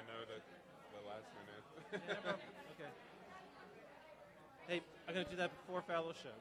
know the last minute. Yeah, no problem. Okay. Hey, I'm going to do that before fellowship.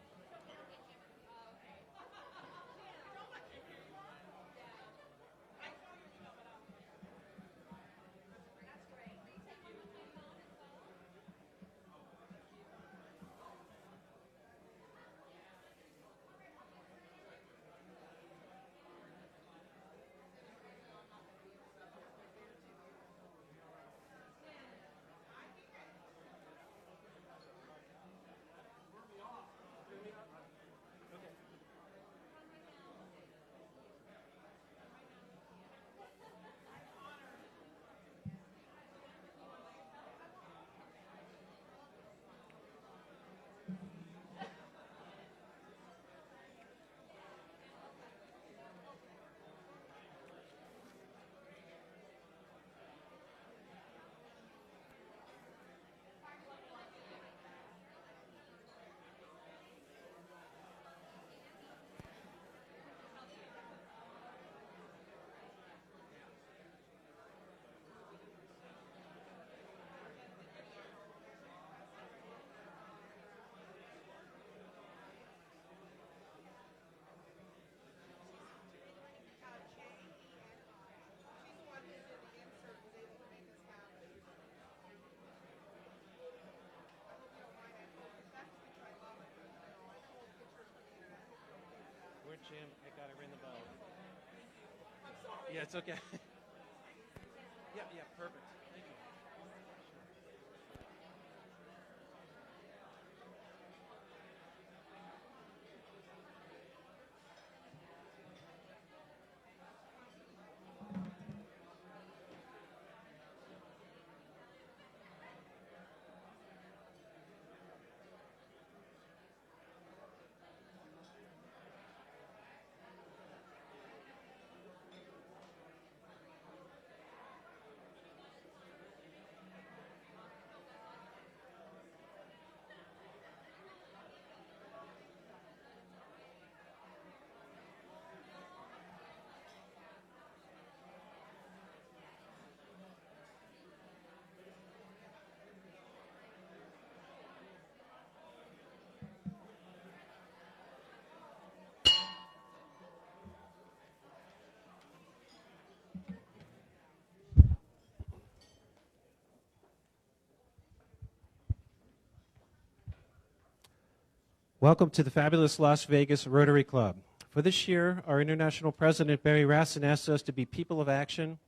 Where Jim? I got to ring the bell. Yeah, it's okay. Yeah, perfect. Thank you. Welcome to the fabulous Las Vegas Rotary Club. For this year, our international president, Barry Rassin, asked us to be people of action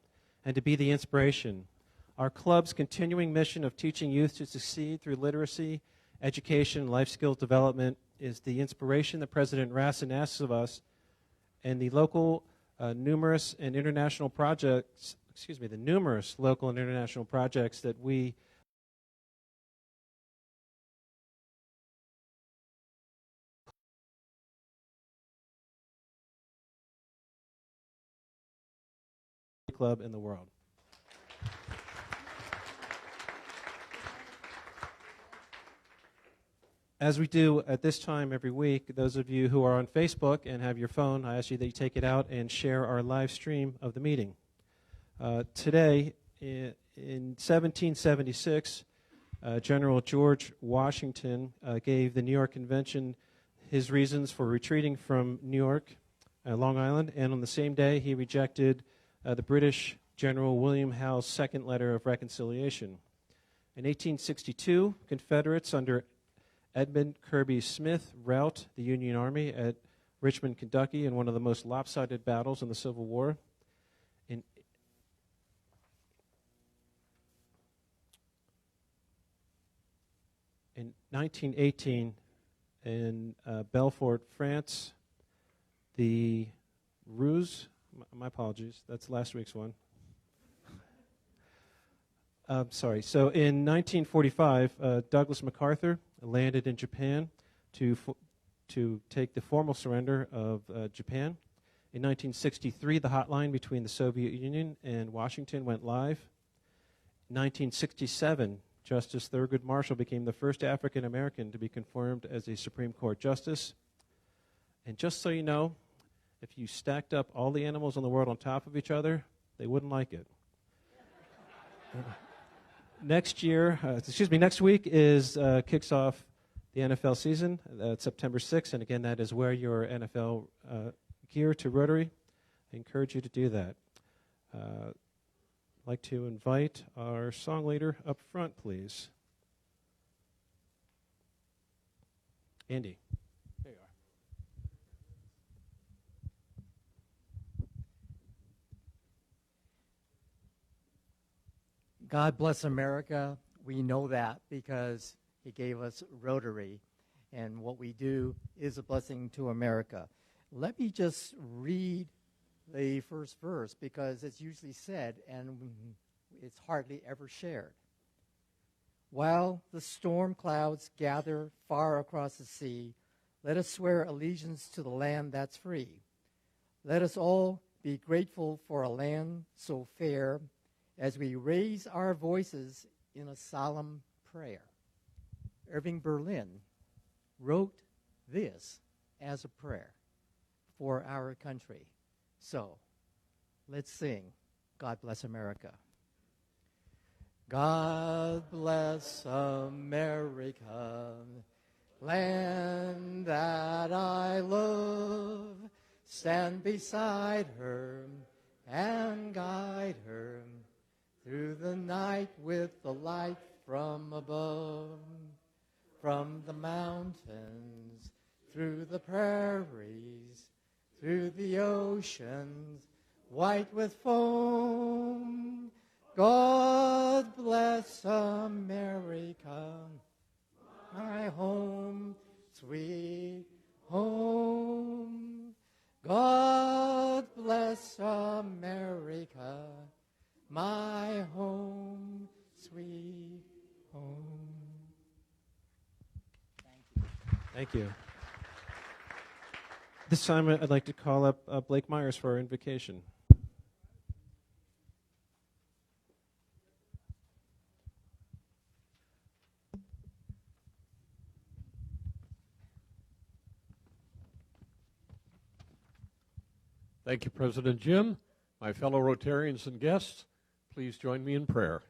and to be the inspiration. Our club's continuing mission of teaching youth to succeed through literacy, education, and life skills development is the inspiration that President Rassin asks of us, and the numerous local and international projects that we club in the world. As we do at this time every week, those of you who are on Facebook and have your phone, I ask you that you take it out and share our live stream of the meeting. Today, in 1776, General George Washington gave the New York Convention his reasons for retreating from New York, Long Island, and on the same day he rejected the British General William Howe's second letter of reconciliation. In 1862, Confederates under Edmund Kirby Smith rout the Union Army at Richmond, Kentucky, in one of the most lopsided battles in the Civil War. In 1918, in Belfort, France, the Ruse, my apologies, that's last week's one. Sorry. So in 1945, Douglas MacArthur landed in Japan to take the formal surrender of Japan. In 1963, the hotline between the Soviet Union and Washington went live. In 1967, Justice Thurgood Marshall became the first African American to be confirmed as a Supreme Court justice. And just so you know, if you stacked up all the animals in the world on top of each other, they wouldn't like it. Next week kicks off the NFL season. It's September 6th, and again, that is Wear Your NFL Gear to Rotary. I encourage you to do that. I'd like to invite our song leader up front, please. Andy. There you are. God bless America. We know that because He gave us Rotary, and what we do is a blessing to America. Let me just read the first verse because it's usually said and it's hardly ever shared. While the storm clouds gather far across the sea, let us swear allegiance to the land that's free. Let us all be grateful for a land so fair as we raise our voices in a solemn prayer. Irving Berlin wrote this as a prayer for our country. So, let's sing God Bless America. God bless America, land that I love. Stand beside her and guide her through the night with the light from above. From the mountains, through the prairies, through the oceans, white with foam. God bless America, my home, sweet home. God bless America, my home, sweet home. Thank you. This time I'd like to call up Blake Myers for our invocation. Thank you, President Jim. My fellow Rotarians and guests, please join me in prayer.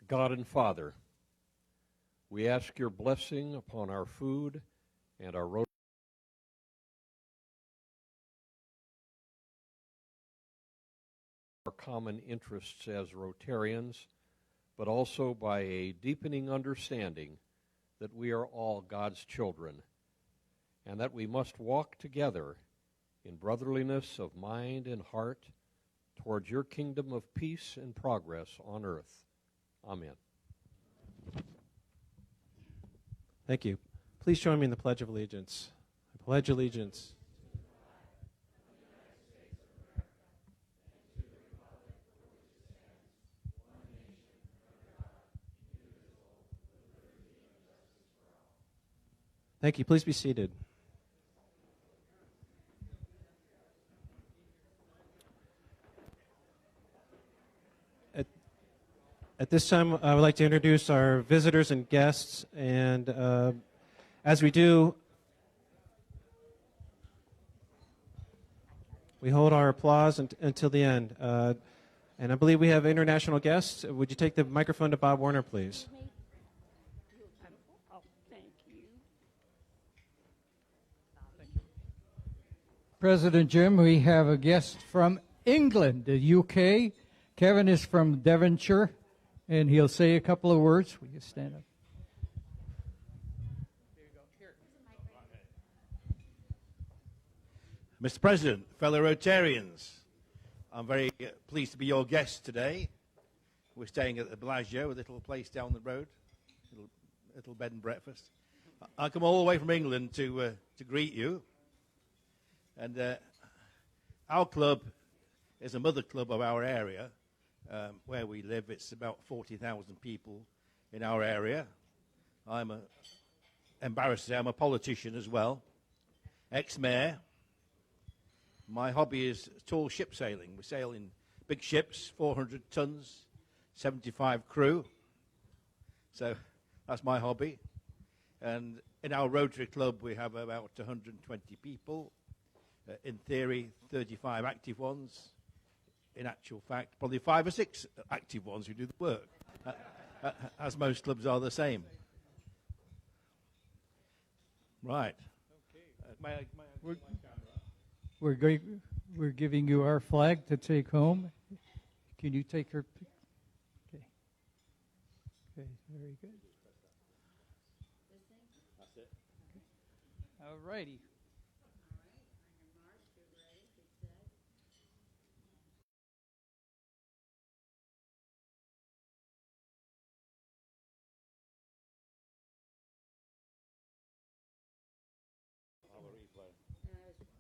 God and Father, we ask your blessing upon our food and our common interests as Rotarians, but also by a deepening understanding that we are all God's children and that we must walk together in brotherliness of mind and heart towards your kingdom of peace and progress on earth. Amen. Thank you. Please join me in the Pledge of Allegiance. I pledge allegiance. Thank you. Please be seated. At this time, I would like to introduce our visitors and guests, and as we do, we hold our applause until the end. And I believe we have international guests. Would you take the microphone to Bob Warner, please? President Jim, we have a guest from England, the UK. Kevin is from Devonshire, and he'll say a couple of words. Will you stand up? Mr. President, fellow Rotarians, I'm very pleased to be your guest today. We're staying at the Bellagio, a little place down the road, little bed and breakfast. I come all the way from England to greet you. And our club is a mother club of our area. Where we live, it's about 40,000 people in our area. I'm embarrassed to say I'm a politician as well, ex-mayor. My hobby is tall ship sailing. We sail in big ships, 400 tons, 75 crew. So that's my hobby. And in our Rotary Club, we have about 120 people. In theory, 35 active ones, in actual fact, probably 5 or 6 active ones who do the work, as most clubs are the same. Right. We're giving you our flag to take home. Can you take her? Okay. Okay, very good. That's it. All righty.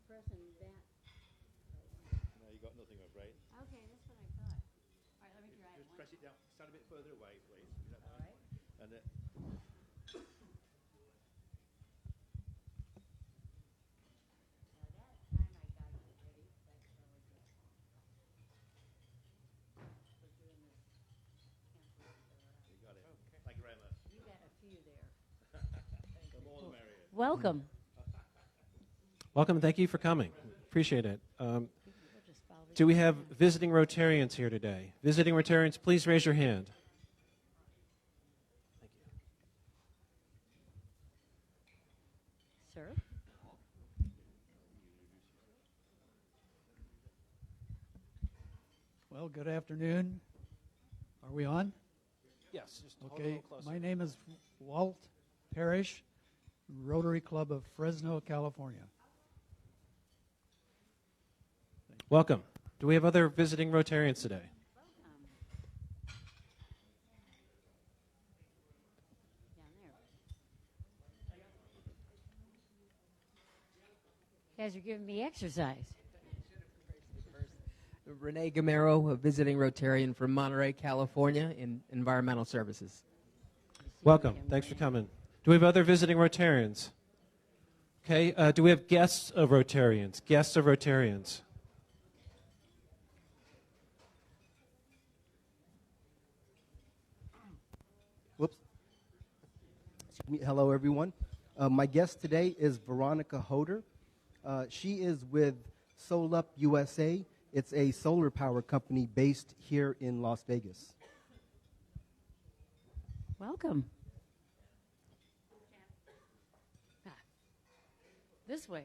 Pressing that. No, you got nothing, I'm afraid. Okay, that's what I thought. All right, let me try it. Just press it down. Stand a bit further away, please. All right. And Now that time I got it ready. That's really good. We're doing this. you got it. Thank you very much. You got a few there. The more the merrier. Welcome. Welcome, and thank you for coming. Appreciate it. We'll just follow Do we have visiting Rotarians here today? Visiting Rotarians, please raise your hand. Sir? Well, good afternoon. Are we on? Yes, just Okay. My name is Walt Parrish, Rotary Club of Fresno, California. Welcome. Do we have other visiting Rotarians today? Welcome. Down there. You guys are giving me exercise. Renee Gamero, a visiting Rotarian from Monterey, California, in environmental services. Welcome. Thanks for coming. Do we have other visiting Rotarians? Okay. Do we have guests of Rotarians? Guests of Rotarians. Whoops. Excuse me. Hello, everyone. My guest today is Veronica Hoder. She is with SolUp USA. It's a solar power company based here in Las Vegas. Welcome. This way.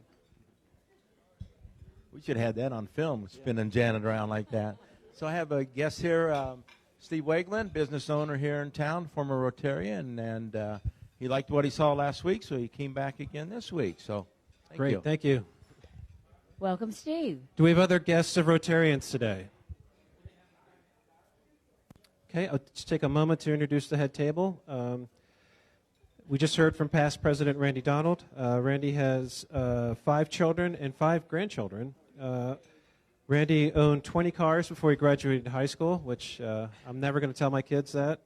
We should have that on film, spinning Janet around like that. So I have a guest here, Steve Wegland, business owner here in town, former Rotarian, and he liked what he saw last week, so he came back again this week. So Great. Thank you. Welcome, Steve. Do we have other guests of Rotarians today? Okay, I'll just take a moment to introduce the head table. We just heard from past President Randy Donald. Randy has 5 children and 5 grandchildren. Randy owned 20 cars before he graduated high school, which I'm never going to tell my kids that.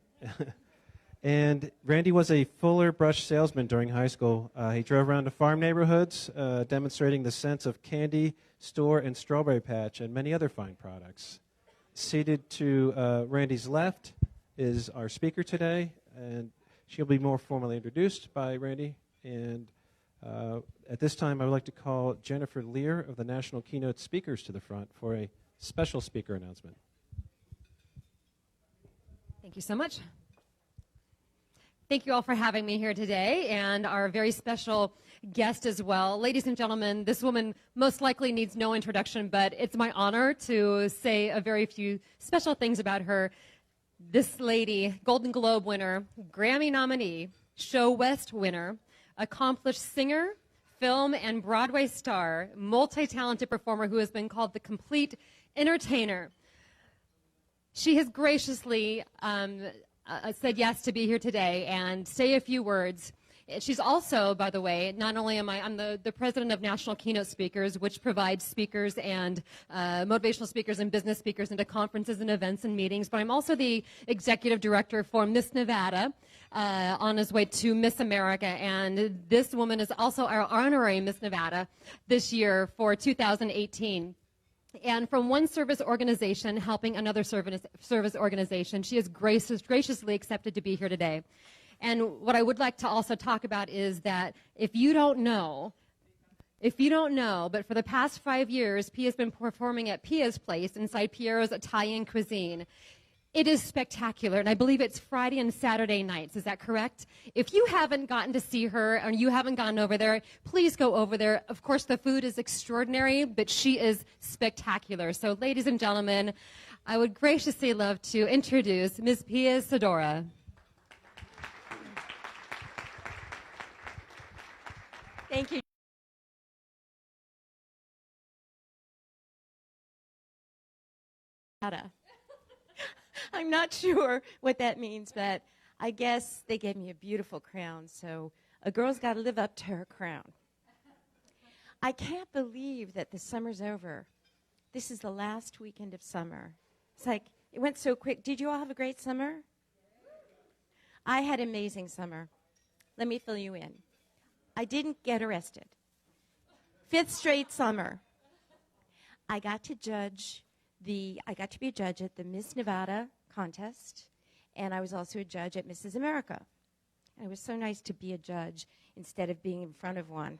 And Randy was a Fuller Brush salesman during high school. He drove around to farm neighborhoods, demonstrating the sense of candy, store, and strawberry patch, and many other fine products. Seated to Randy's left is our speaker today, and she'll be more formally introduced by Randy. And at this time, I would like to call Jennifer Lear of the National Keynote Speakers to the front for a special speaker announcement. Thank you so much. Thank you all for having me here today, and our very special guest as well. Ladies and gentlemen, this woman most likely needs no introduction, but it's my honor to say a very few special things about her. This lady, Golden Globe winner, Grammy nominee, Show West winner, accomplished singer, film and Broadway star, multi-talented performer who has been called the complete entertainer. She has graciously said yes to be here today and say a few words. She's also, by the way, not only I'm the president of National Keynote Speakers, which provides speakers and motivational speakers and business speakers into conferences and events and meetings, but I'm also the executive director for Miss Nevada, on his way to Miss America. And this woman is also our honorary Miss Nevada this year for 2018. And from one service organization helping another service organization, she is graciously accepted to be here today. And what I would like to also talk about is that if you don't know If you don't know, but for the past 5 years, Pia's been performing at Pia's Place inside Piero's Italian Cuisine. It is spectacular, and I believe it's Friday and Saturday nights. Is that correct? If you haven't gotten to see her or you haven't gone over there, please go over there. Of course, the food is extraordinary, but she is spectacular. So, ladies and gentlemen, I would graciously love to introduce Ms. Pia Sidora. Thank you. I'm not sure what that means, but I guess they gave me a beautiful crown, so a girl's got to live up to her crown. I can't believe that the summer's over. This is the last weekend of summer. It's like, it went so quick. Did you all have a great summer? I had an amazing summer. Let me fill you in. I didn't get arrested. 5th straight summer. I got to be a judge at the Miss Nevada contest, and I was also a judge at Mrs. America. And it was so nice to be a judge instead of being in front of one.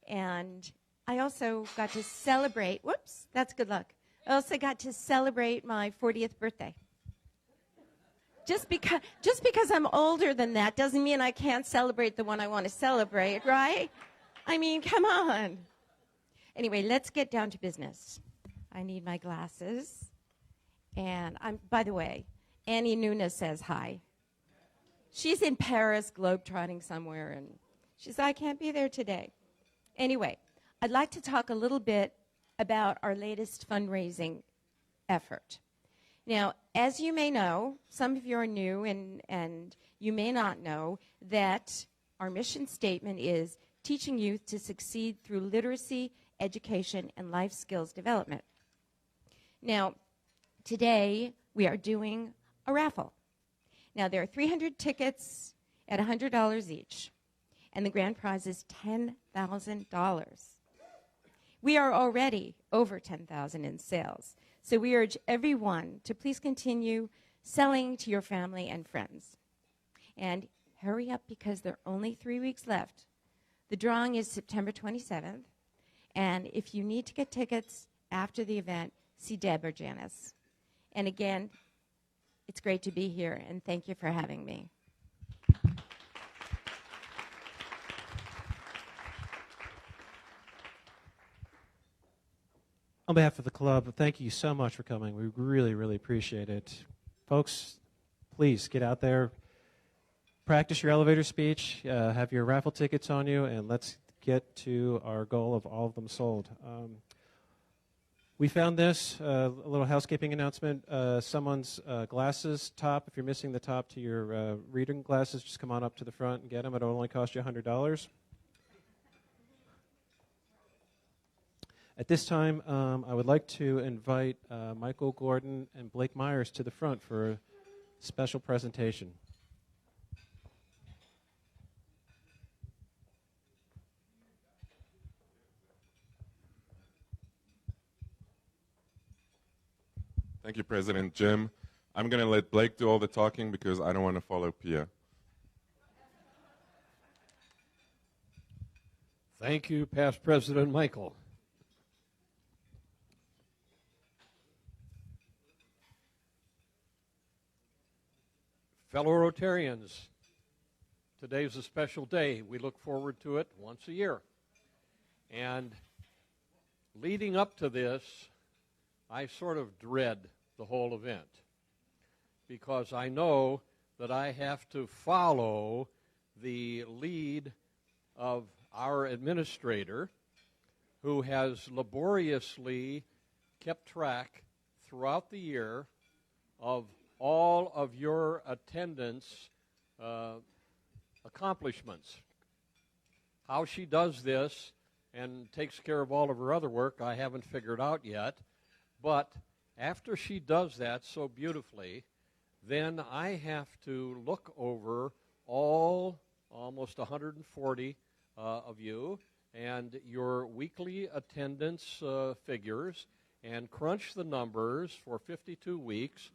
And I also got to celebrate, whoops, that's good luck. I also got to celebrate my 40th birthday. Just because I'm older than that doesn't mean I can't celebrate the one I want to celebrate, right? I mean, come on. Anyway, let's get down to business. I need my glasses. And by the way, Annie Nunes says hi. She's in Paris globetrotting somewhere, and she said, I can't be there today. Anyway, I'd like to talk a little bit about our latest fundraising effort. Now, as you may know, some of you are new, and you may not know that our mission statement is teaching youth to succeed through literacy, education, and life skills development. Now, today we are doing a raffle. Now, there are 300 tickets at $100 each, and the grand prize is $10,000. We are already over $10,000 in sales, so we urge everyone to please continue selling to your family and friends. And hurry up, because there are only 3 weeks left. The drawing is September 27th, and if you need to get tickets after the event, see Deb or Janice. And again, it's great to be here, and thank you for having me. On behalf of the club, thank you so much for coming. We really, really appreciate it. Folks, please get out there, practice your elevator speech, have your raffle tickets on you, and let's get to our goal of all of them sold. We found this, a little housekeeping announcement, someone's glasses top. If you're missing the top to your reading glasses, just come on up to the front and get them. It'll only cost you $100. At this time, I would like to invite Michael Gordon and Blake Myers to the front for a special presentation. Thank you, President Jim. I'm going to let Blake do all the talking because I don't want to follow Pia. Thank you, Past President Michael. Fellow Rotarians, today's a special day. We look forward to it once a year. And leading up to this, I sort of dread the whole event because I know that I have to follow the lead of our administrator, who has laboriously kept track throughout the year of all of your attendance accomplishments. How she does this and takes care of all of her other work, I haven't figured out yet. But after she does that so beautifully, then I have to look over all almost 140 of you and your weekly attendance figures and crunch the numbers for 52 weeks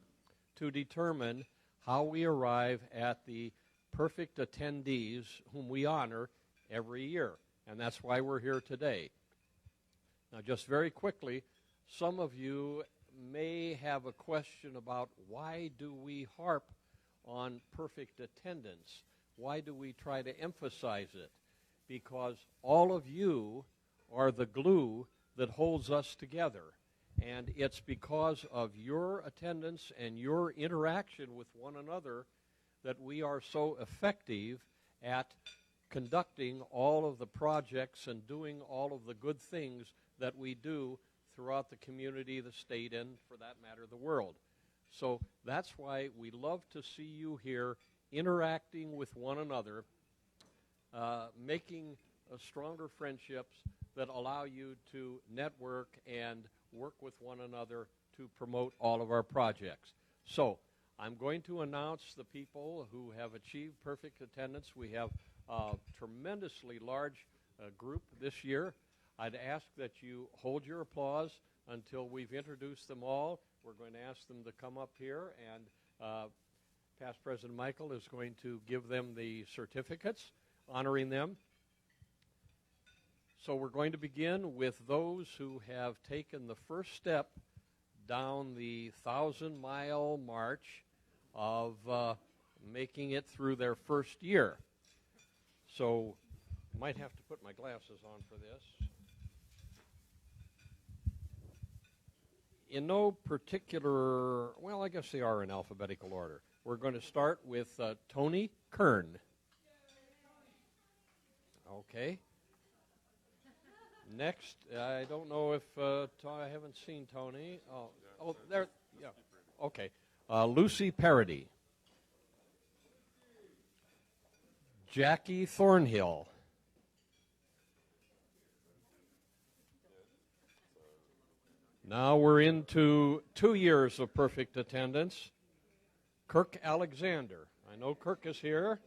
to determine how we arrive at the perfect attendees whom we honor every year. and that's why we're here today. Now, just very quickly, some of you may have a question about why do we harp on perfect attendance? Why do we try to emphasize it? Because all of you are the glue that holds us together. And it's because of your attendance and your interaction with one another that we are so effective at conducting all of the projects and doing all of the good things that we do throughout the community, the state, and for that matter, the world. So that's why we love to see you here interacting with one another, making stronger friendships that allow you to network and work with one another to promote all of our projects. So I'm going to announce the people who have achieved perfect attendance. We have a tremendously large group this year. I'd ask that you hold your applause until we've introduced them all. We're going to ask them to come up here, and Past President Michael is going to give them the certificates honoring them. So we're going to begin with those who have taken the first step down the 1,000-mile march of making it through their first year. So I might have to put my glasses on for this. In no particular, well, I guess they are in alphabetical order. We're going to start with Tony Kern. Okay. Next, I don't know if I haven't seen Tony. Oh, there. Yeah. Okay. Lucy Parody. Jackie Thornhill. Now we're into 2 years of perfect attendance. Kirk Alexander. I know Kirk is here.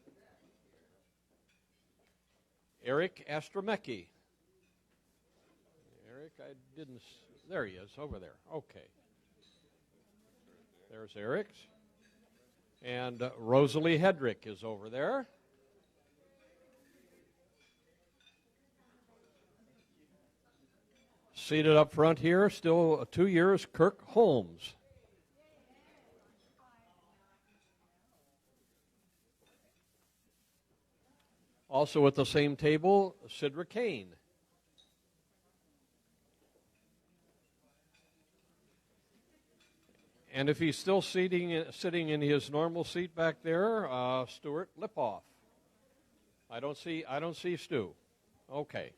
Eric Astromecki. Eric, I didn't. There he is, over there. Okay. There's Eric's. And Rosalie Hedrick is over there. Seated up front here, still 2 years, Kirk Holmes. Also at the same table, Sidra Kane. And if he's still sitting in his normal seat back there, Stuart Lipoff. I don't see Stu. Okay.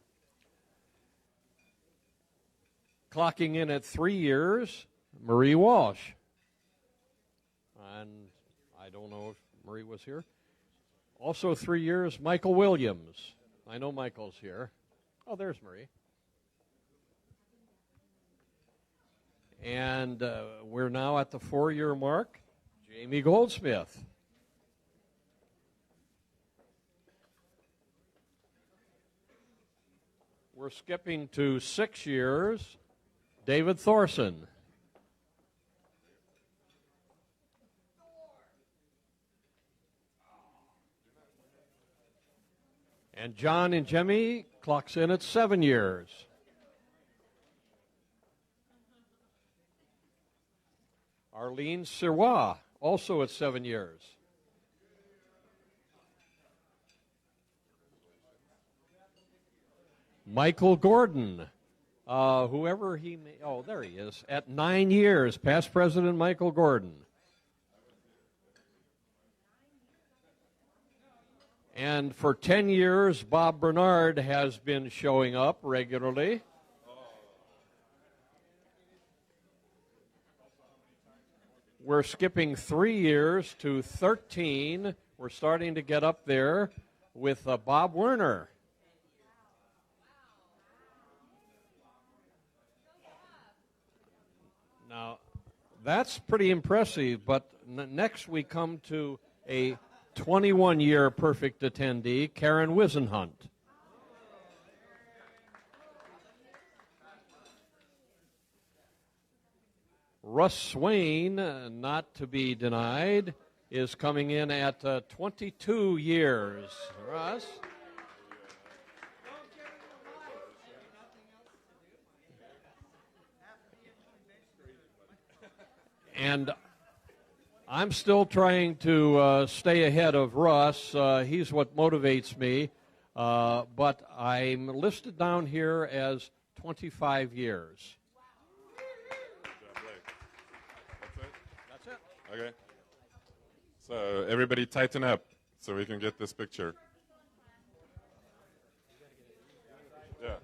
Clocking in at 3 years, Marie Walsh. And I don't know if Marie was here. Also 3 years, Michael Williams. I know Michael's here. Oh, there's Marie. And we're now at the 4-year mark, Jamie Goldsmith. We're skipping to 6 years, David Thorson. And John and Jemmy clocks in at 7 years. Arlene Sirois, also at 7 years. Michael Gordon, whoever he may, oh, there he is, at 9 years, past President Michael Gordon. And for 10 years, Bob Bernard has been showing up regularly. We're skipping 3 years to 13. We're starting to get up there with Bob Werner. Now, that's pretty impressive, but next we come to a 21-year perfect attendee, Karen Wisenhunt. Russ Swain, not to be denied, is coming in at 22 years. Russ? And I'm still trying to stay ahead of Russ. He's what motivates me. But I'm listed down here as 25 years. That's it? Okay. So everybody tighten up so we can get this picture. Yeah.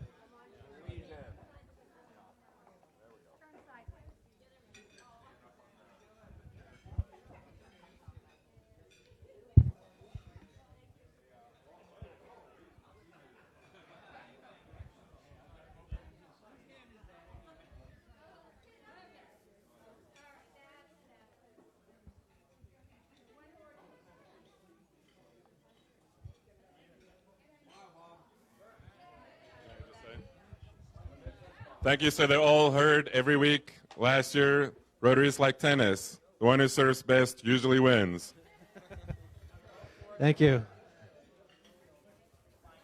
Thank you. So they all heard every week last year, Rotary is like tennis. The one who serves best usually wins. Thank you.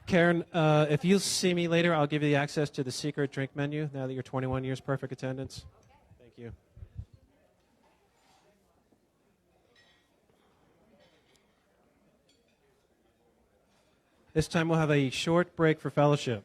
Karen, if you see me later, I'll give you the access to the secret drink menu now that you're 21 years perfect attendance. Thank you. This time we'll have a short break for fellowship.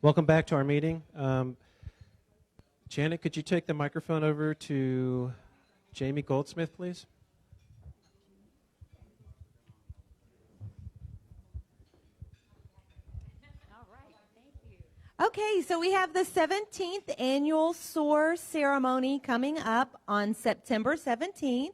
Welcome back to our meeting. Janet, could you take the microphone over to Jamie Goldsmith, please? Okay, so we have the 17th annual SOAR ceremony coming up on September 17th.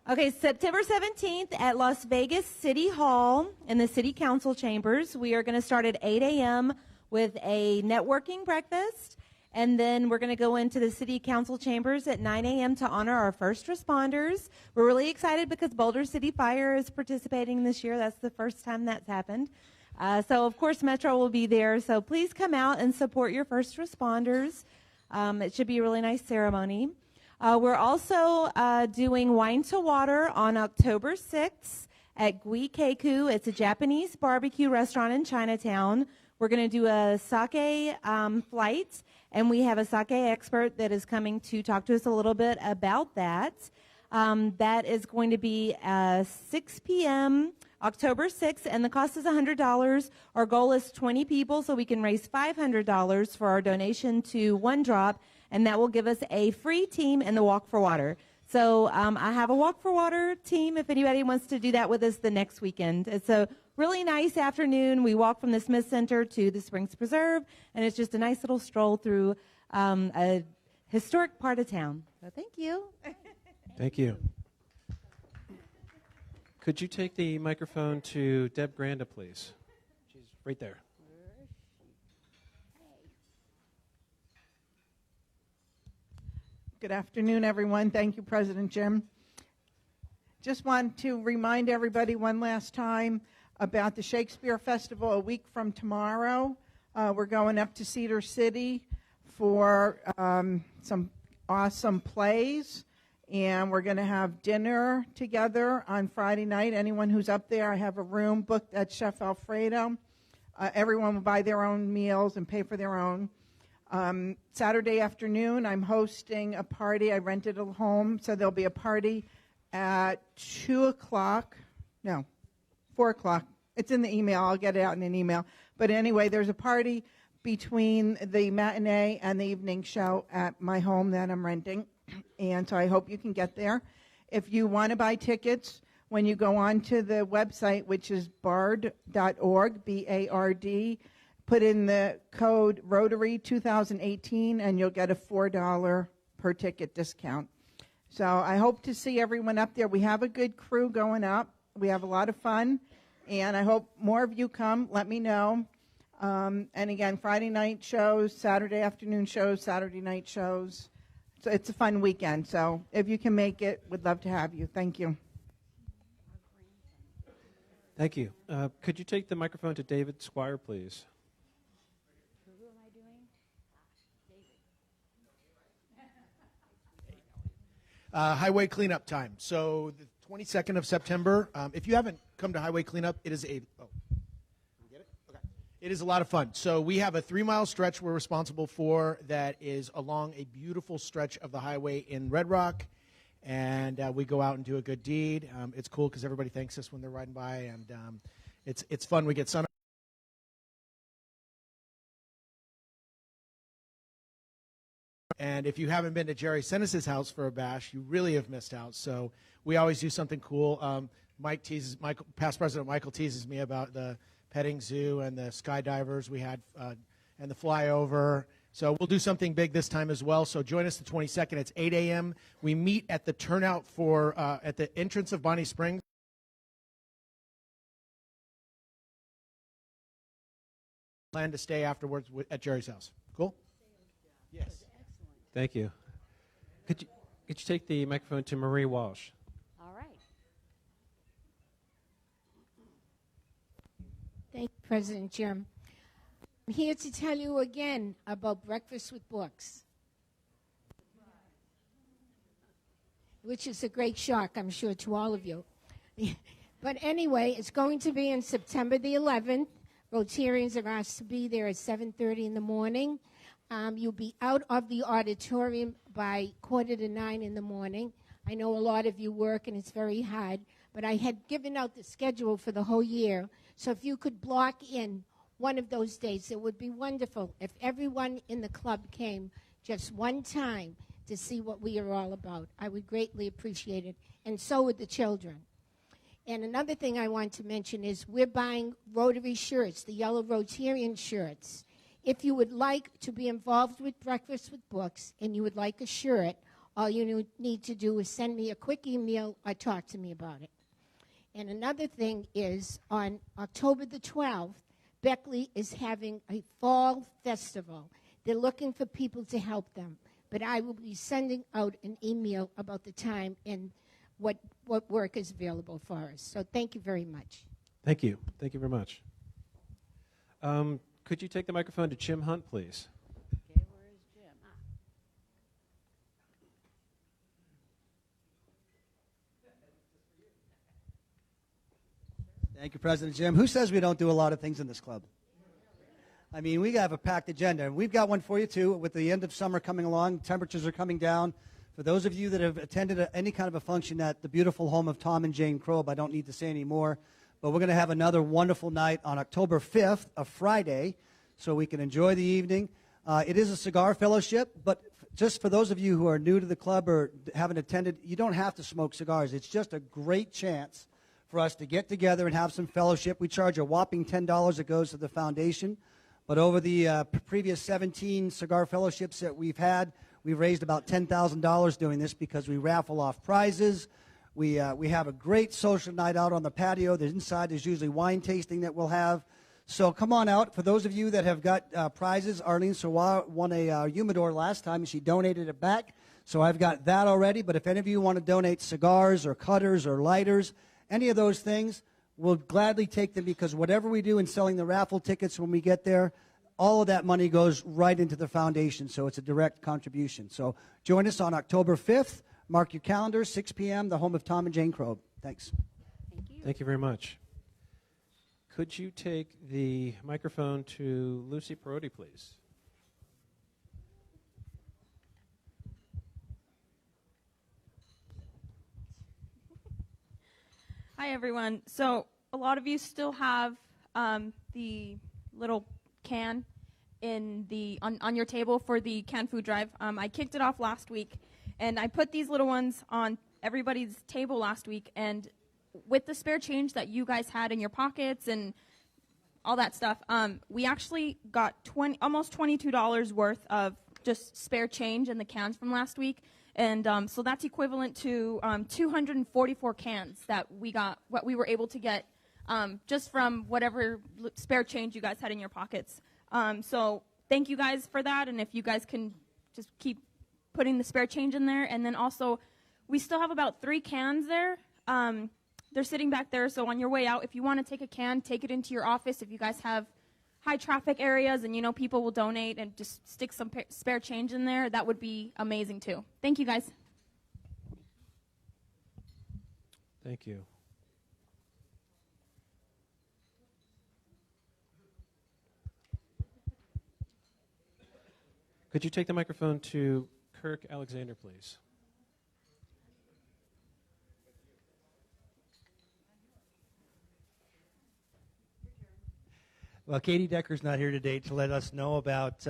Okay, September 17th at Las Vegas City Hall in the City Council chambers. We are going to start at 8 a.m. with a networking breakfast, and then we're going to go into the City Council chambers at 9 a.m. to honor our first responders. We're really excited because Boulder City Fire is participating this year. That's the first time that's happened. So, of course, Metro will be there. So please come out and support your first responders. It should be a really nice ceremony. We're also doing Wine to Water on October 6th at Gui Keiku. It's a Japanese barbecue restaurant in Chinatown. We're going to do a sake flight, and we have a sake expert that is coming to talk to us a little bit about that. That is going to be 6 p.m. October 6th, and the cost is $100. Our goal is 20 people, so we can raise $500 for our donation to One Drop, and that will give us a free team in the Walk for Water. So I have a Walk for Water team if anybody wants to do that with us the next weekend. It's a really nice afternoon. We walk from the Smith Center to the Springs Preserve, and it's just a nice little stroll through a historic part of town. So thank you. Thank you. Could you take the microphone to Deb Granda, please? She's right there. Good afternoon, everyone. Thank you, President Jim. Just want to remind everybody one last time about the Shakespeare Festival a week from tomorrow. We're going up to Cedar City for some awesome plays, and we're going to have dinner together on Friday night. Anyone who's up there, I have a room booked at Chef Alfredo. Everyone will buy their own meals and pay for their own. Saturday afternoon, I'm hosting a party. I rented a home, so there'll be a party at 2 o'clock. No, 4 o'clock. It's in the email. I'll get it out in an email. But anyway, there's a party between the matinee and the evening show at my home that I'm renting. And so I hope you can get there. If you want to buy tickets, when you go on to the website, which is bard.org, B-A-R-D, put in the code Rotary 2018, and you'll get a $4 per ticket discount. So I hope to see everyone up there. We have a good crew going up. We have a lot of fun, and I hope more of you come. Let me know. And again, Friday night shows, Saturday afternoon shows, Saturday night shows. So it's a fun weekend. So if you can make it, we'd love to have you. Thank you. Thank you. Could you take the microphone to David Squire, please? Highway cleanup time. So the 22nd of September. If you haven't come to highway cleanup, it is a It is a lot of fun. So we have a 3-mile stretch we're responsible for that is along a beautiful stretch of the highway in Red Rock, and we go out and do a good deed. It's cool because everybody thanks us when they're riding by, and it's fun. We get sun. And if you haven't been to Jerry Senes's house for a bash, you really have missed out. So we always do something cool. Past President Michael teases me about the petting zoo and the skydivers we had and the flyover. So we'll do something big this time as well. So join us the 22nd. It's 8 a.m. We meet at the turnout for at the entrance of Bonnie Springs. Plan to stay afterwards at Jerry's house. Cool? Yes. Thank you. Could you take the microphone to Marie Walsh? All right. Thank you, President Jim. I'm here to tell you again about Breakfast with Books, which is a great shock, I'm sure, to all of you. But anyway, it's going to be on September the 11th. Rotarians are asked to be there at 7:30 in the morning. You'll be out of the auditorium by 8:45 in the morning. I know a lot of you work and it's very hard, but I had given out the schedule for the whole year So if you could block in one of those dates, it would be wonderful if everyone in the club came just one time to see what we are all about. I would greatly appreciate it, and so would the children. And another thing I want to mention is we're buying Rotary shirts, the yellow Rotarian shirts. If you would like to be involved with Breakfast with Books and you would like a shirt, all you need to do is send me a quick email or talk to me about it. And another thing is on October the 12th, Beckley is having a fall festival. They're looking for people to help them. But I will be sending out an email about the time and what work is available for us. So thank you very much. Thank you. Thank you very much. Could you take the microphone to Jim Hunt, please? Okay, where is Jim? Thank you, President Jim. Who says we don't do a lot of things in this club? I mean, we have a packed agenda, and we've got one for you, too, with the end of summer coming along. Temperatures are coming down. For those of you that have attended any kind of a function at the beautiful home of Tom and Jane Krob, I don't need to say any more, but we're going to have another wonderful night on October 5th, a Friday, so we can enjoy the evening. It is a cigar fellowship, but just for those of you who are new to the club or haven't attended, you don't have to smoke cigars. It's just a great chance for us to get together and have some fellowship. We charge a whopping $10 that goes to the foundation. But over the previous 17 cigar fellowships that we've had, we've raised about $10,000 doing this because we raffle off prizes. We have a great social night out on the patio. The inside is usually wine tasting that we'll have. So come on out. For those of you that have got prizes, Arlene Sawar won a humidor last time, and she donated it back. So I've got that already. But if any of you want to donate cigars or cutters or lighters, any of those things, we'll gladly take them because whatever we do in selling the raffle tickets when we get there, all of that money goes right into the foundation, so it's a direct contribution. So join us on October 5th. Mark your calendars, 6 p.m., the home of Tom and Jane Krob. Thanks. Thank you. Thank you very much. Could you take the microphone to Lucy Perotti, please? Hi, everyone. So a lot of you still have the little can in the on your table for the canned food drive. I kicked it off last week, and I put these little ones on everybody's table last week. And with the spare change that you guys had in your pockets and all that stuff, we actually got almost $22 worth of just spare change in the cans from last week. And so that's equivalent to 244 cans that what we were able to get just from whatever spare change you guys had in your pockets. So thank you guys for that. And if you guys can just keep putting the spare change in there. And then also, we still have about 3 cans there. They're sitting back there. So on your way out, if you want to take a can, take it into your office. If you guys have high traffic areas and, you know, people will donate and just stick some spare change in there, that would be amazing too. Thank you, guys. Thank you. Could you take the microphone to Kirk Alexander, please? Well, Katie Decker's not here today to let us know about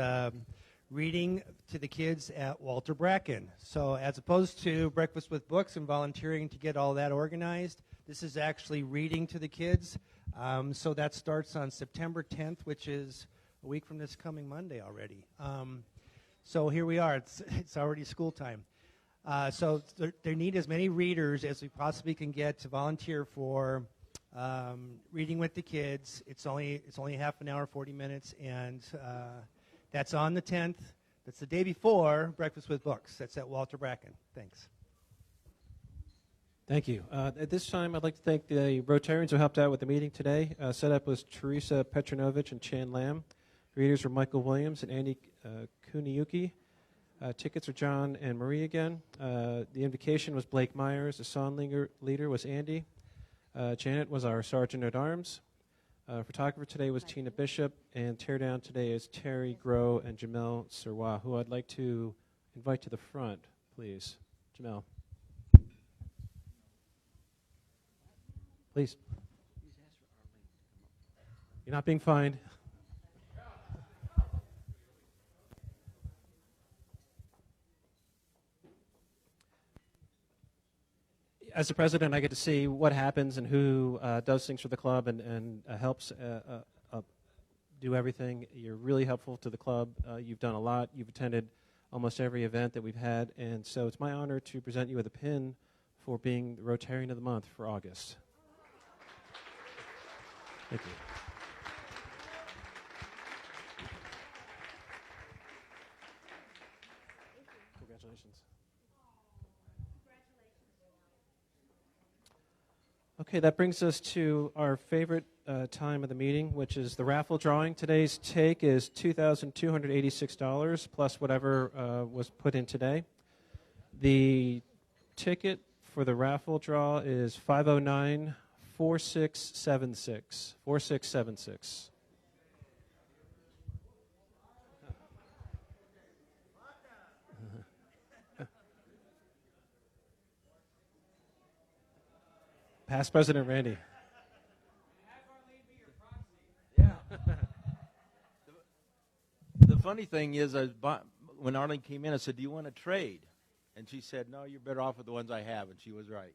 reading to the kids at Walter Bracken. So as opposed to Breakfast with Books and volunteering to get all that organized, this is actually reading to the kids. So that starts on September 10th, which is a week from this coming Monday already. So here we are. It's already school time. So they need as many readers as we possibly can get to volunteer for reading with the kids. It's only half an hour, 40 minutes, and that's on the 10th. That's the day before Breakfast with Books. That's at Walter Bracken. Thanks. Thank you. At this time, I'd like to thank the Rotarians who helped out with the meeting today. Setup was Teresa Petronovich and Chan Lam. Readers were Michael Williams and Andy Kuniyuki. Tickets are John and Marie again. The invocation was Blake Myers. The song leader was Andy. Janet was our sergeant at arms. Photographer today was Tina Bishop, and teardown today is Terry Groh and Jamel Sirwa, who I'd like to invite to the front, please. Jamel. Please. You're not being fined. As the president, I get to see what happens and who does things for the club and helps do everything. You're really helpful to the club. You've done a lot. You've attended almost every event that we've had, and so it's my honor to present you with a pin for being the Rotarian of the Month for August. Thank you. Congratulations. Okay, that brings us to our favorite time of the meeting, which is the raffle drawing. Today's take is $2,286 plus whatever was put in today. The ticket for the raffle draw is 509-4676. 4676. Past President Randy. Yeah. The funny thing is, when Arlene came in, I said, "Do you want to trade?" And she said, "No, you're better off with the ones I have," and she was right.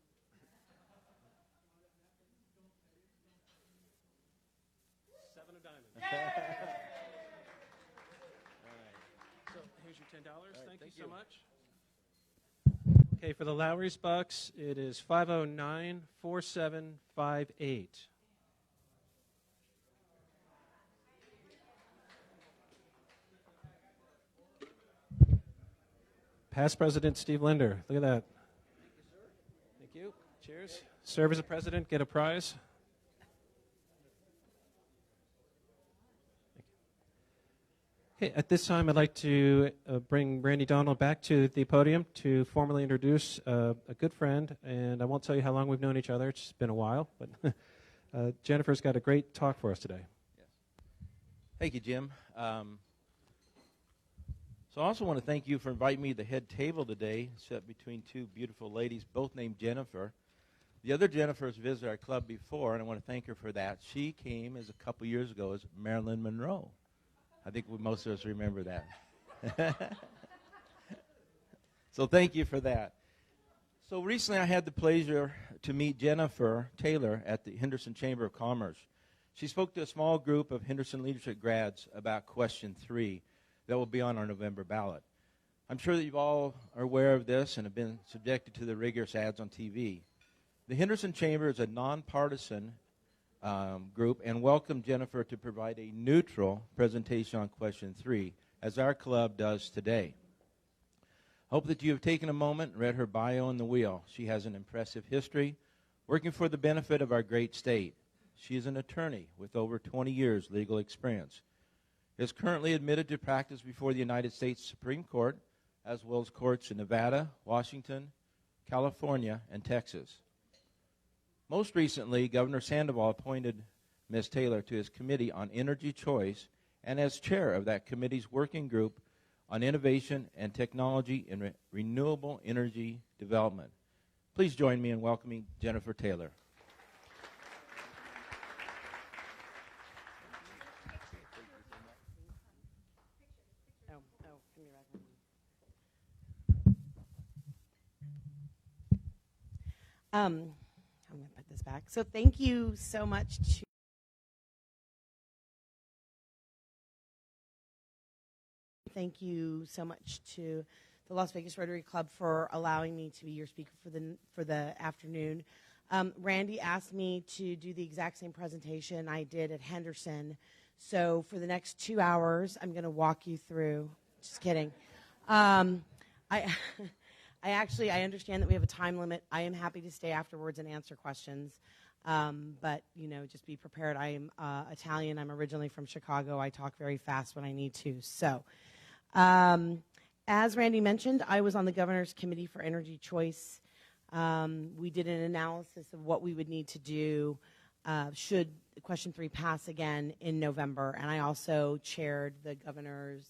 Seven of diamonds. All right. So here's your $10. Thank you so much. Okay, for the Lowry's Bucks, it is 509-4758. Past President Steve Linder. Look at that. Thank you, sir. Thank you. Cheers. Serve as a president, get a prize. Okay, at this time, I'd like to bring Randy Donald back to the podium to formally introduce a good friend, and I won't tell you how long we've known each other. It's been a while, but Jennifer's got a great talk for us today. Yes. Thank you, Jim. So I also want to thank you for inviting me to the head table today, set between two beautiful ladies, both named Jennifer. The other Jennifer has visited our club before, and I want to thank her for that. She came a couple years ago as Marilyn Monroe. I think most of us remember that. So thank you for that. So recently I had the pleasure to meet Jennifer Taylor at the Henderson Chamber of Commerce. She spoke to a small group of Henderson leadership grads about question 3 that will be on our November ballot. I'm sure that you all are aware of this and have been subjected to the rigorous ads on TV. The Henderson Chamber is a nonpartisan group and welcome Jennifer to provide a neutral presentation on question 3, as our club does today. I hope that you have taken a moment and read her bio in the wheel. She has an impressive history working for the benefit of our great state. She is an attorney with over 20 years legal experience. Is currently admitted to practice before the United States Supreme Court, as well as courts in Nevada, Washington, California, and Texas. Most recently, Governor Sandoval appointed Ms. Taylor to his Committee on Energy Choice and as chair of that committee's working group on innovation and technology in renewable energy development. Please join me in welcoming Jennifer Taylor. I'm going to put this back. So thank you so much to the Las Vegas Rotary Club for allowing me to be your speaker for the afternoon. Randy asked me to do the exact same presentation I did at Henderson. So for the next 2 hours, I'm going to walk you through. Just kidding. I understand that we have a time limit. I am happy to stay afterwards and answer questions. But, just be prepared. I am Italian. I'm originally from Chicago. I talk very fast when I need to. So, as Randy mentioned, I was on the Governor's Committee for Energy Choice. We did an analysis of what we would need to do should question 3 pass again in November. And I also chaired the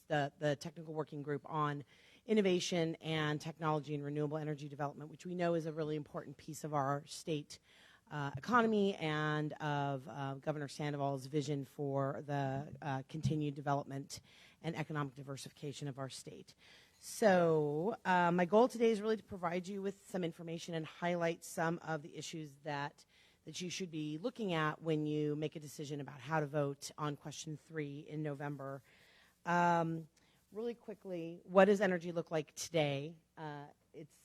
the technical working group on innovation and technology and renewable energy development, which we know is a really important piece of our state economy and of Governor Sandoval's vision for the continued development and economic diversification of our state. So my goal today is really to provide you with some information and highlight some of the issues that you should be looking at when you make a decision about how to vote on question 3 in November. Really quickly, what does energy look like today?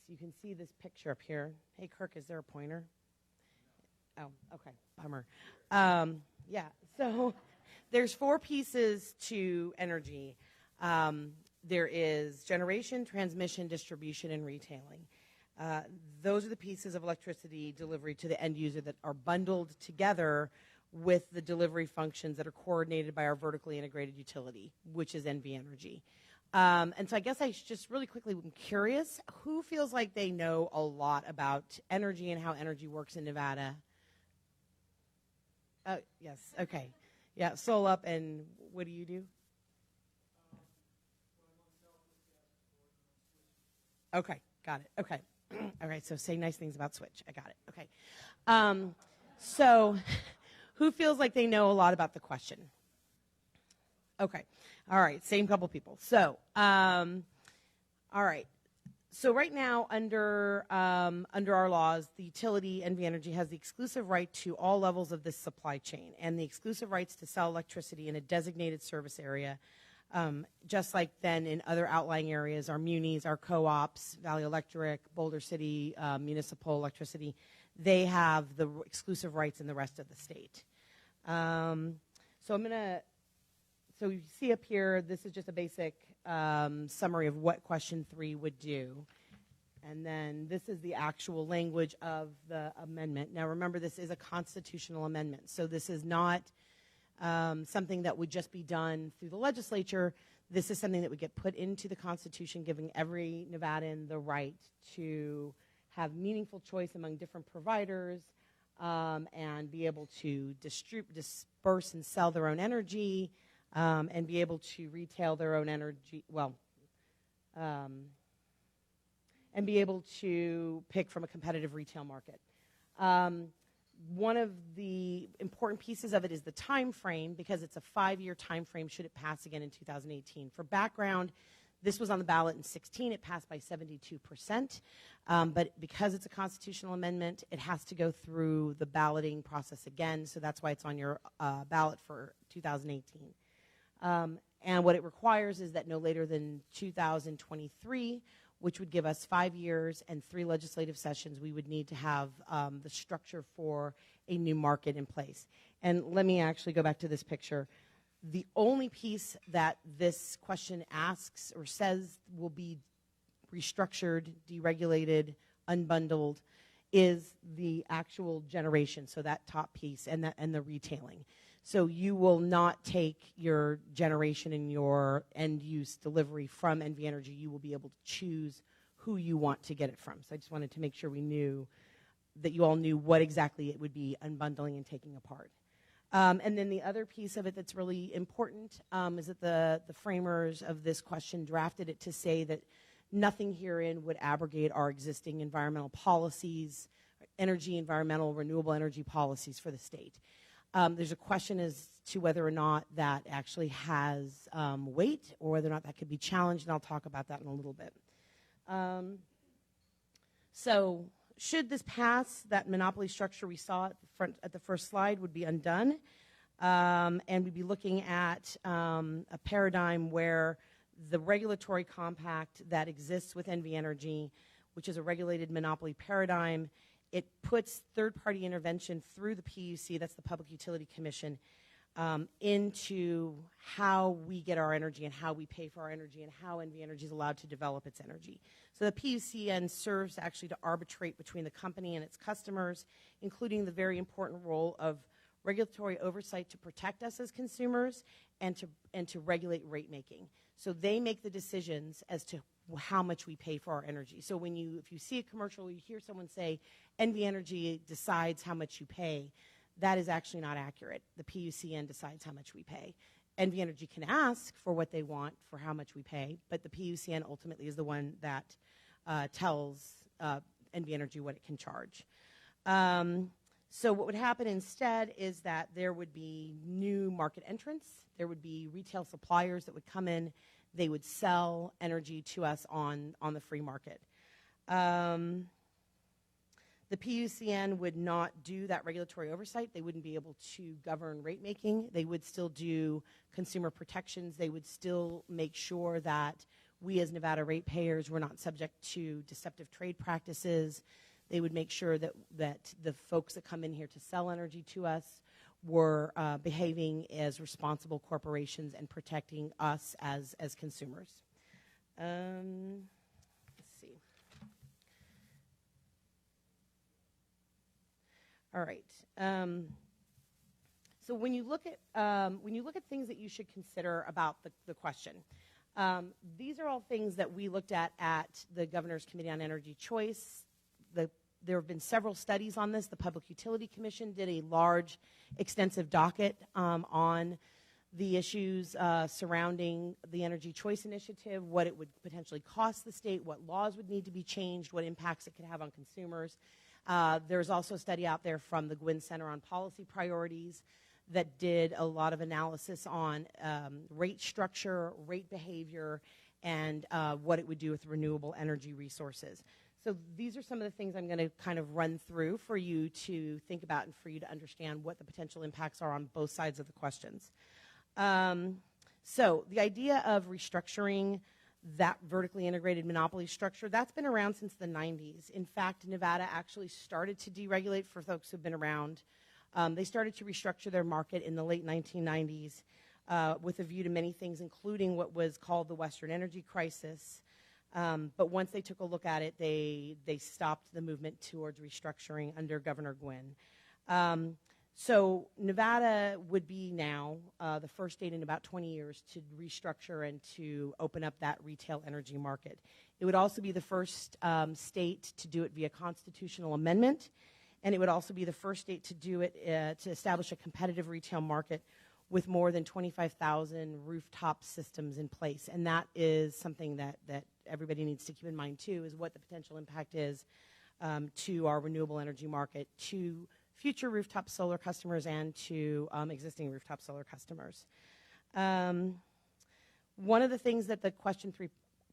You can see this picture up here. Hey, Kirk, is there a pointer? Oh, okay, bummer. Yeah, so there's 4 pieces to energy. There is generation, transmission, distribution, and retailing. Those are the pieces of electricity delivery to the end user that are bundled together with the delivery functions that are coordinated by our vertically integrated utility, which is NV Energy. And so I guess I just really quickly am curious, who feels like they know a lot about energy and how energy works in Nevada? Oh, yes, okay. Yeah, Sol Up, and what do you do? Okay, got it. Okay. All right, so say nice things about Switch. I got it. Okay. So who feels like they know a lot about the question? Okay. All right, same couple people. So, all right. So right now, under our laws, the utility, NV Energy, has the exclusive right to all levels of this supply chain and the exclusive rights to sell electricity in a designated service area. Just like then in other outlying areas, our munis, our co-ops, Valley Electric, Boulder City Municipal Electricity, they have the exclusive rights in the rest of the state. So you see up here, this is just a basic summary of what question 3 would do. And then this is the actual language of the amendment. Now remember, this is a constitutional amendment, so this is not something that would just be done through the legislature. This is something that would get put into the Constitution, giving every Nevadan the right to have meaningful choice among different providers and be able to disperse and sell their own energy and be able to retail their own energy, and be able to pick from a competitive retail market. One of the important pieces of it is the time frame, because it's a 5-year time frame should it pass again in 2018. For background, this was on the ballot in 2016. It passed by 72%. But because it's a constitutional amendment, it has to go through the balloting process again. So that's why it's on your ballot for 2018. And what it requires is that no later than 2023, which would give us 5 years and 3 legislative sessions, we would need to have the structure for a new market in place. And let me actually go back to this picture. The only piece that this question asks or says will be restructured, deregulated, unbundled is the actual generation, so that top piece, and the retailing. So you will not take your generation and your end-use delivery from NV Energy. You will be able to choose who you want to get it from. So I just wanted to make sure we knew that you all knew what exactly it would be unbundling and taking apart. And then the other piece of it that's really important is that the framers of this question drafted it to say that nothing herein would abrogate our existing environmental policies, environmental, renewable energy policies for the state. There's a question as to whether or not that actually has weight or whether or not that could be challenged, and I'll talk about that in a little bit. So should this pass, that monopoly structure we saw at the first slide would be undone, and we'd be looking at a paradigm where the regulatory compact that exists with NV Energy, which is a regulated monopoly paradigm, it puts third-party intervention through the PUC, that's the Public Utility Commission, into how we get our energy and how we pay for our energy and how NV Energy is allowed to develop its energy. So the PUCN serves actually to arbitrate between the company and its customers, including the very important role of regulatory oversight to protect us as consumers and to regulate rate making. So they make the decisions as to how much we pay for our energy. So if you see a commercial, you hear someone say, NV Energy decides how much you pay, that is actually not accurate. The PUCN decides how much we pay. NV Energy can ask for what they want for how much we pay, but the PUCN ultimately is the one that tells NV Energy what it can charge. So what would happen instead is that there would be new market entrants. There would be retail suppliers that would come in. They would sell energy to us on the free market. The PUCN would not do that regulatory oversight. They wouldn't be able to govern rate making. They would still do consumer protections. They would still make sure that we as Nevada ratepayers were not subject to deceptive trade practices. They would make sure that the folks that come in here to sell energy to us were behaving as responsible corporations and protecting us as consumers. Let's see. All right. So when you look at things that you should consider about the question, these are all things that we looked at the Governor's Committee on Energy Choice. There have been several studies on this. The Public Utility Commission did a large, extensive docket on the issues surrounding the Energy Choice Initiative, what it would potentially cost the state, what laws would need to be changed, what impacts it could have on consumers. There's also a study out there from the Gwynn Center on Policy Priorities that did a lot of analysis on rate structure, rate behavior, and what it would do with renewable energy resources. So these are some of the things I'm going to kind of run through for you to think about and for you to understand what the potential impacts are on both sides of the questions. So the idea of restructuring that vertically integrated monopoly structure, that's been around since the 90s. In fact, Nevada actually started to deregulate for folks who've been around. They started to restructure their market in the late 1990s with a view to many things, including what was called the Western Energy Crisis. But once they took a look at it, they stopped the movement towards restructuring under Governor Gwynn. So Nevada would be now the first state in about 20 years to restructure and to open up that retail energy market. It would also be the first state to do it via constitutional amendment, and it would also be the first state to do it to establish a competitive retail market with more than 25,000 rooftop systems in place. And that is something that everybody needs to keep in mind, too, is what the potential impact is to our renewable energy market, to future rooftop solar customers, and to existing rooftop solar customers. One of the things that the question 3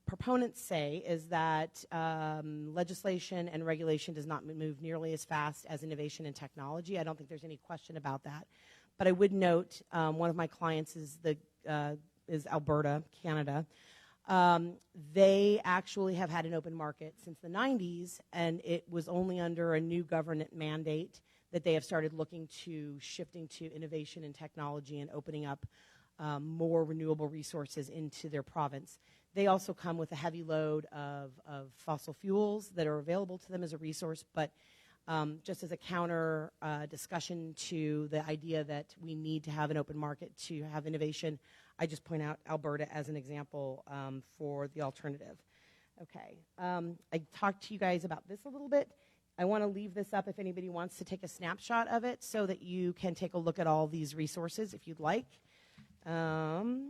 proponents say is that legislation and regulation does not move nearly as fast as innovation and technology. I don't think there's any question about that. But I would note one of my clients is Alberta, Canada. They actually have had an open market since the 90s, and it was only under a new government mandate that they have started looking to shifting to innovation and technology and opening up more renewable resources into their province. They also come with a heavy load of fossil fuels that are available to them as a resource, but just as a counter discussion to the idea that we need to have an open market to have innovation, I just point out Alberta as an example for the alternative. Okay, I talked to you guys about this a little bit. I want to leave this up if anybody wants to take a snapshot of it so that you can take a look at all these resources if you'd like. So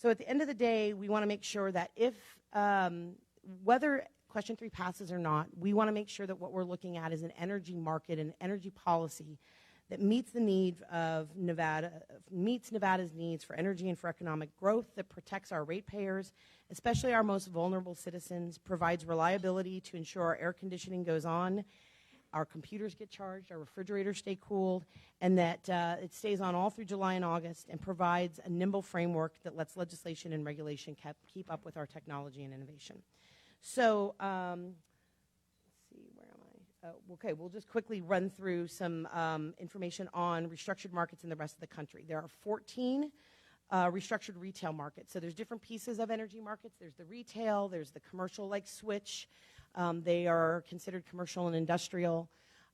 at the end of the day, we want to make sure that if, whether question 3 passes or not, we want to make sure that what we're looking at is an energy market and energy policy that meets the need of Nevada, meets Nevada's needs for energy and for economic growth, that protects our ratepayers, especially our most vulnerable citizens, provides reliability to ensure our air conditioning goes on, our computers get charged, our refrigerators stay cooled, and that it stays on all through July and August, and provides a nimble framework that lets legislation and regulation keep up with our technology and innovation. So, let's see, where am I? Okay, we'll just quickly run through some information on restructured markets in the rest of the country. There are 14 restructured retail markets. So there's different pieces of energy markets. There's the retail, there's the commercial like Switch. They are considered commercial and industrial.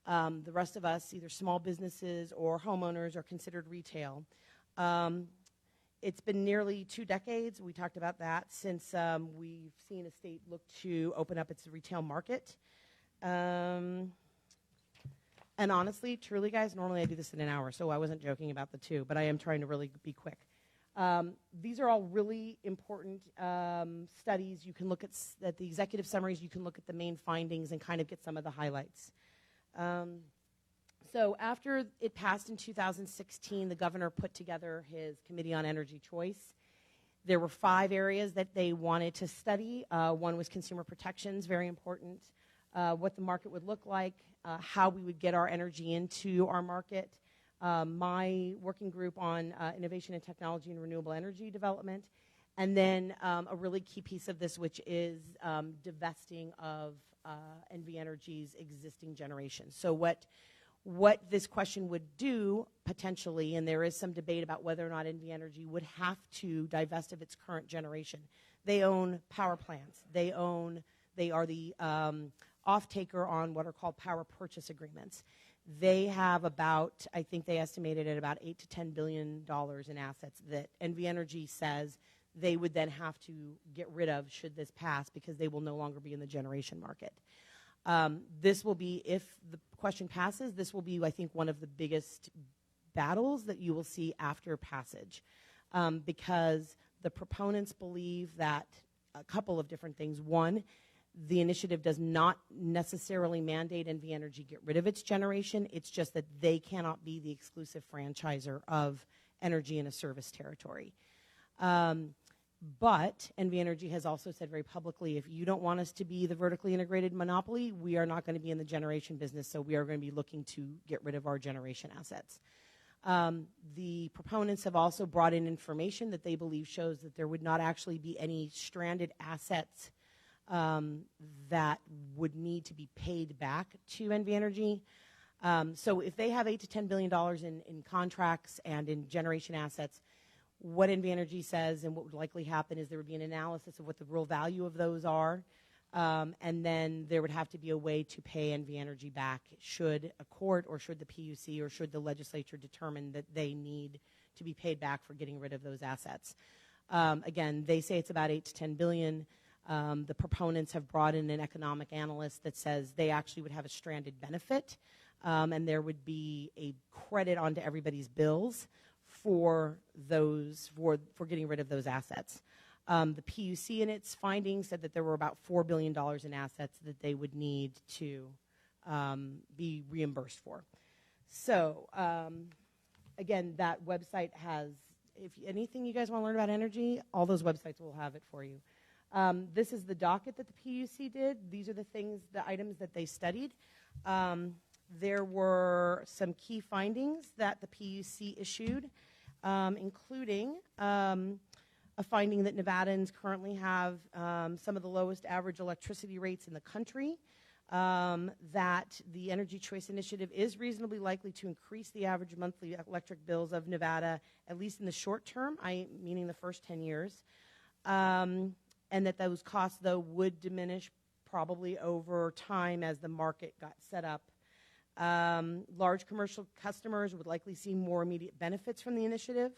The rest of us, either small businesses or homeowners, are considered retail. It's been nearly 2 decades, we talked about that, since we've seen a state look to open up its retail market. And honestly, truly, guys, normally I do this in an hour, so I wasn't joking about the 2, but I am trying to really be quick. These are all really important studies. You can look at the executive summaries. You can look at the main findings and kind of get some of the highlights. So after it passed in 2016, the governor put together his Committee on Energy Choice. There were 5 areas that they wanted to study. One was consumer protections, very important, what the market would look like, how we would get our energy into our market, my working group on innovation and technology and renewable energy development, and then a really key piece of this, which is divesting of NV Energy's existing generation. So what this question would do potentially, and there is some debate about whether or not NV Energy would have to divest of its current generation. They own power plants. They are the off-taker on what are called power purchase agreements. They have about, I think they estimated at about $8 to $10 billion in assets that NV Energy says they would then have to get rid of should this pass, because they will no longer be in the generation market. This will be, if the question passes, this will be, I think, one of the biggest battles that you will see after passage, because the proponents believe that a couple of different things. One, the initiative does not necessarily mandate NV Energy get rid of its generation. It's just that they cannot be the exclusive franchiser of energy in a service territory. But NV Energy has also said very publicly, if you don't want us to be the vertically integrated monopoly, we are not going to be in the generation business, so we are going to be looking to get rid of our generation assets. The proponents have also brought in information that they believe shows that there would not actually be any stranded assets that would need to be paid back to NV Energy. So if they have $8 to $10 billion in contracts and in generation assets, what NV Energy says and what would likely happen is there would be an analysis of what the real value of those are, and then there would have to be a way to pay NV Energy back should a court or should the PUC or should the legislature determine that they need to be paid back for getting rid of those assets. Again, they say it's about $8 to $10 billion. The proponents have brought in an economic analyst that says they actually would have a stranded benefit, and there would be a credit onto everybody's bills for getting rid of those assets. The PUC in its findings said that there were about $4 billion in assets that they would need to be reimbursed for. So again, that website has, if anything you guys want to learn about energy, all those websites will have it for you. This is the docket that the PUC did. These are the items that they studied. There were some key findings that the PUC issued, including a finding that Nevadans currently have some of the lowest average electricity rates in the country, that the Energy Choice Initiative is reasonably likely to increase the average monthly electric bills of Nevada, at least in the short term, meaning the first 10 years, and that those costs, though, would diminish probably over time as the market got set up. Large commercial customers would likely see more immediate benefits from the initiative.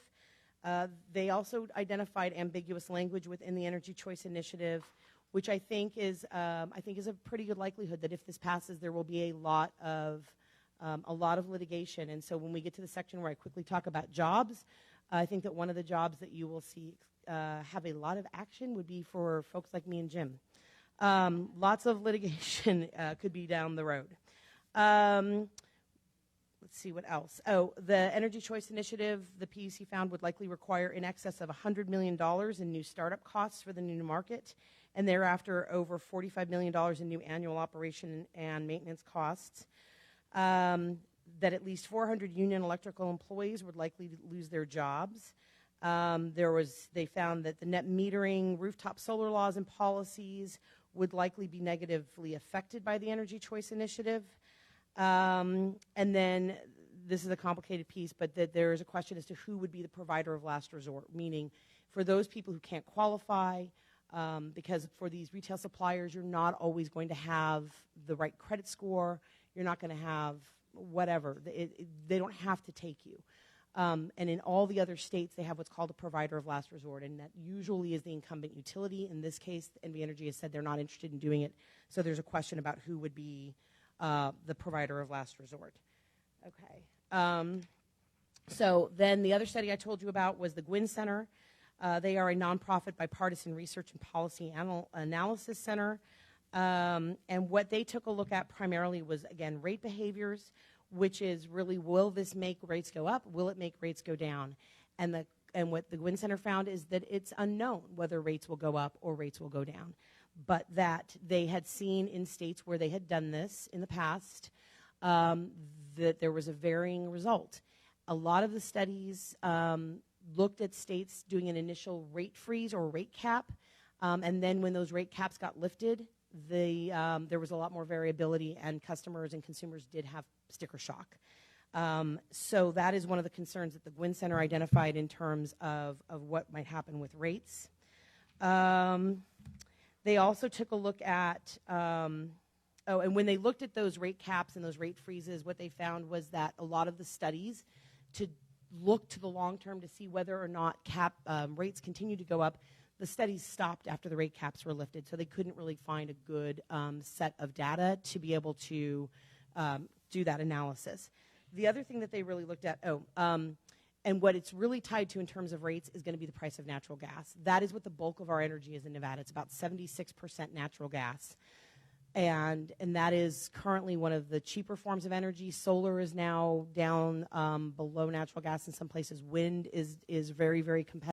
They also identified ambiguous language within the Energy Choice Initiative, which I think is a pretty good likelihood that if this passes, there will be a lot of litigation. And so when we get to the section where I quickly talk about jobs, I think that one of the jobs that you will see have a lot of action would be for folks like me and Jim. Lots of litigation could be down the road. Let's see what else. Oh, the Energy Choice Initiative, the PUC found, would likely require in excess of $100 million in new startup costs for the new market, and thereafter over $45 million in new annual operation and maintenance costs. That at least 400 union electrical employees would likely lose their jobs. They found that the net metering, rooftop solar laws and policies would likely be negatively affected by the Energy Choice Initiative. And then this is a complicated piece, but that there is a question as to who would be the provider of last resort, meaning for those people who can't qualify, because for these retail suppliers, you're not always going to have the right credit score. You're not going to have whatever. They don't have to take you. And in all the other states, they have what's called a provider of last resort, and that usually is the incumbent utility. In this case, NV Energy has said they're not interested in doing it, so there's a question about who would be the provider of last resort. Okay. So then the other study I told you about was the Gwynn Center. They are a nonprofit bipartisan research and policy analysis center. And what they took a look at primarily was, again, rate behaviors, which is really, will this make rates go up? Will it make rates go down? And what the Gwynn Center found is that it's unknown whether rates will go up or rates will go down. But that they had seen in states where they had done this in the past, that there was a varying result. A lot of the studies looked at states doing an initial rate freeze or rate cap, and then when those rate caps got lifted, there was a lot more variability, and customers and consumers did have sticker shock. So that is one of the concerns that the Gwynn Center identified in terms of what might happen with rates. They also took a look at, and when they looked at those rate caps and those rate freezes, what they found was that a lot of the studies to look to the long term to see whether or not rates continue to go up, the studies stopped after the rate caps were lifted, so they couldn't really find a good set of data to be able to do that analysis. The other thing that they really looked at, and what it's really tied to in terms of rates is going to be the price of natural gas. That is what the bulk of our energy is in Nevada. It's about 76% natural gas. And that is currently one of the cheaper forms of energy. Solar is now down below natural gas in some places. Wind is very, very competitive.